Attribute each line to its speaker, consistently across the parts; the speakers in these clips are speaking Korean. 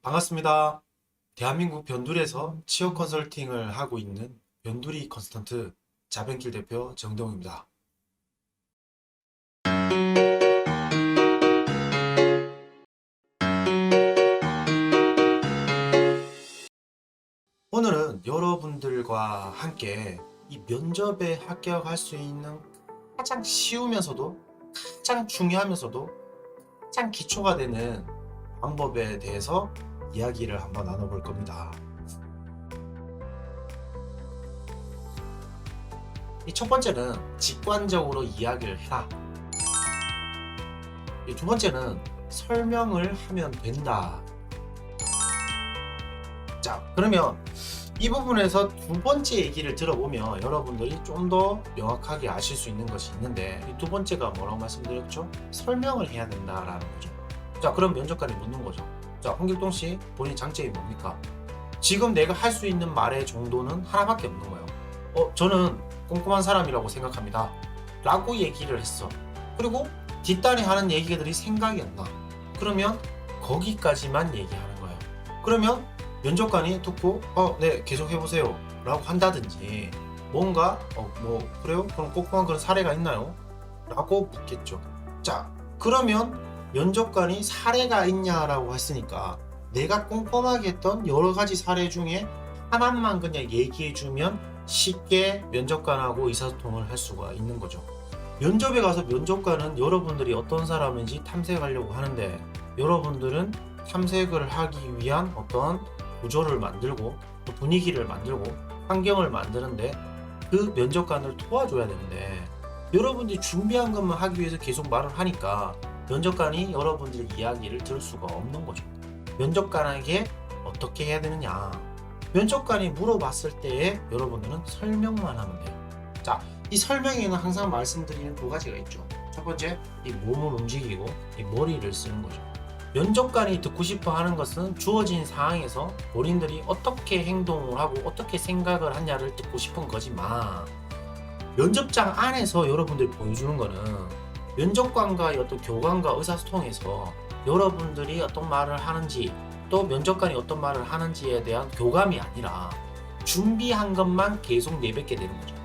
Speaker 1: 반갑습니다. 대한민국 변두리에서 취업 컨설팅을 하고 있는 변두리 컨설턴트 자변길 대표 정동입니다. 오늘은 여러분들과 함께 이 면접에 합격할 수 있는 가장 쉬우면서도 가장 중요하면서도 가장 기초가 되는 방법에 대해서 이야기를 한번 나눠볼 겁니다. 이 첫 번째는 직관적으로 이야기를 해라. 이 두 번째는 설명을 하면 된다. 자, 그러면 이 부분에서 두 번째 얘기를 들어보면 여러분들이 좀 더 명확하게 아실 수 있는 것이 있는데, 이 두 번째가 뭐라고 말씀드렸죠? 설명을 해야 된다라는 거죠. 자, 그럼 면접관이 묻는 거죠. 자, 홍길동 씨, 본인 장점이 뭡니까? 지금 내가 할 수 있는 말의 정도는 하나밖에 없는 거예요. 저는 꼼꼼한 사람이라고 생각합니다. 라고 얘기를 했어. 그리고 뒷단에 하는 얘기들이 생각이 안 나. 그러면 거기까지만 얘기하는 거예요. 그러면 면접관이 듣고 네, 계속 해보세요 라고 한다든지, 뭔가 그래요? 그럼 꼼꼼한 그런 사례가 있나요? 라고 묻겠죠. 자, 그러면 면접관이 사례가 있냐라고 했으니까 내가 꼼꼼하게 했던 여러 가지 사례 중에 하나만 그냥 얘기해주면 쉽게 면접관하고 의사소통을 할 수가 있는 거죠. 면접에 가서 면접관은 여러분들이 어떤 사람인지 탐색하려고 하는데, 여러분들은 탐색을 하기 위한 어떤 구조를 만들고 또 분위기를 만들고 환경을 만드는데 그 면접관을 도와줘야 되는데, 여러분들이 준비한 것만 하기 위해서 계속 말을 하니까 면접관이 여러분들의 이야기를 들을 수가 없는 거죠. 면접관에게 어떻게 해야 되느냐, 면접관이 물어봤을 때에 여러분들은 설명만 하면 돼요. 자, 이 설명에는 항상 말씀드리는 두 가지가 있죠. 첫 번째, 이 몸을 움직이고 이 머리를 쓰는 거죠. 면접관이 듣고 싶어 하는 것은 주어진 상황에서 본인들이 어떻게 행동을 하고 어떻게 생각을 하냐를 듣고 싶은 거지만, 면접장 안에서 여러분들이 보여주는 거는 면접관과의 어떤 교감과 의사소통에서 여러분들이 어떤 말을 하는지, 또 면접관이 어떤 말을 하는지에 대한 교감이 아니라 준비한 것만 계속 내뱉게 되는 거죠.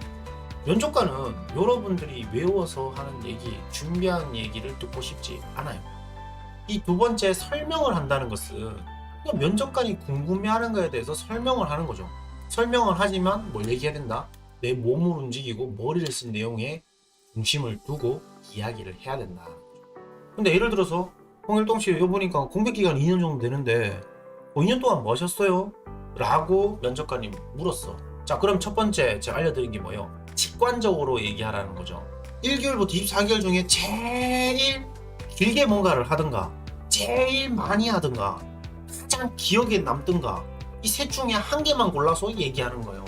Speaker 1: 면접관은 여러분들이 외워서 하는 얘기, 준비한 얘기를 듣고 싶지 않아요. 이 두 번째, 설명을 한다는 것은 그냥 면접관이 궁금해하는 거에 대해서 설명을 하는 거죠. 설명을 하지만 뭘 얘기해야 된다? 내 몸을 움직이고 머리를 쓴 내용에 중심을 두고 이야기를 해야 된다. 근데 예를 들어서 홍길동 씨, 요 보니까 공백 기간 2년 정도 되는데 2년 동안 뭐 하셨어요? 라고 면접관이 물었어. 자, 그럼 첫 번째 제가 알려드린 게 뭐예요? 직관적으로 얘기하라는 거죠. 1개월부터 24개월 중에 제일 길게 뭔가를 하든가, 제일 많이 하든가, 가장 기억에 남든가, 이 셋 중에 한 개만 골라서 얘기하는 거예요.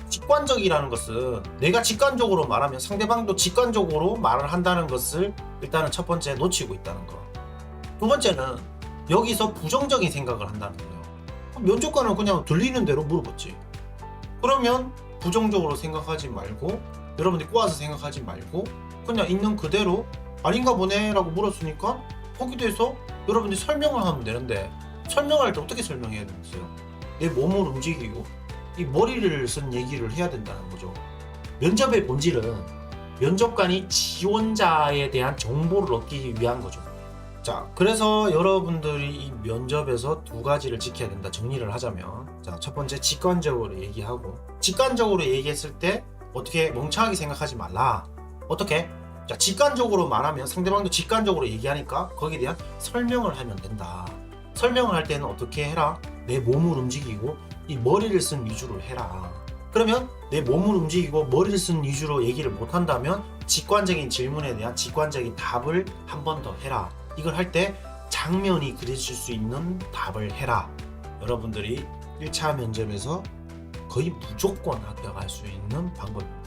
Speaker 1: 직관적이라는 것은 내가 직관적으로 말하면 상대방도 직관적으로 말을 한다는 것을 일단은 첫 번째 놓치고 있다는 거. 두 번째는 여기서 부정적인 생각을 한다는 거예요. 면접관은 그냥 들리는 대로 물어봤지. 그러면 부정적으로 생각하지 말고, 여러분들이 꼬아서 생각하지 말고 그냥 있는 그대로 아닌가 보네 라고 물었으니까 거기에 대해서 여러분들이 설명을 하면 되는데, 설명할 때 어떻게 설명해야 되겠어요? 내 몸을 움직이고 이 머리를 쓴 얘기를 해야 된다는 거죠. 면접의 본질은 면접관이 지원자에 대한 정보를 얻기 위한 거죠. 자, 그래서 여러분들이 이 면접에서 두 가지를 지켜야 된다 정리를 하자면, 자, 첫 번째, 직관적으로 얘기하고, 직관적으로 얘기했을 때 어떻게 멍청하게 생각하지 말라. 어떻게? 자, 직관적으로 말하면 상대방도 직관적으로 얘기하니까 거기에 대한 설명을 하면 된다. 설명을 할 때는 어떻게 해라? 내 몸을 움직이고 이 머리를 쓴 위주로 해라. 그러면 내 몸을 움직이고 머리를 쓴 위주로 얘기를 못한다면 직관적인 질문에 대한 직관적인 답을 한 번 더 해라. 이걸 할 때 장면이 그려질 수 있는 답을 해라. 여러분들이 1차 면접에서 거의 무조건 합격할 수 있는 방법입니다.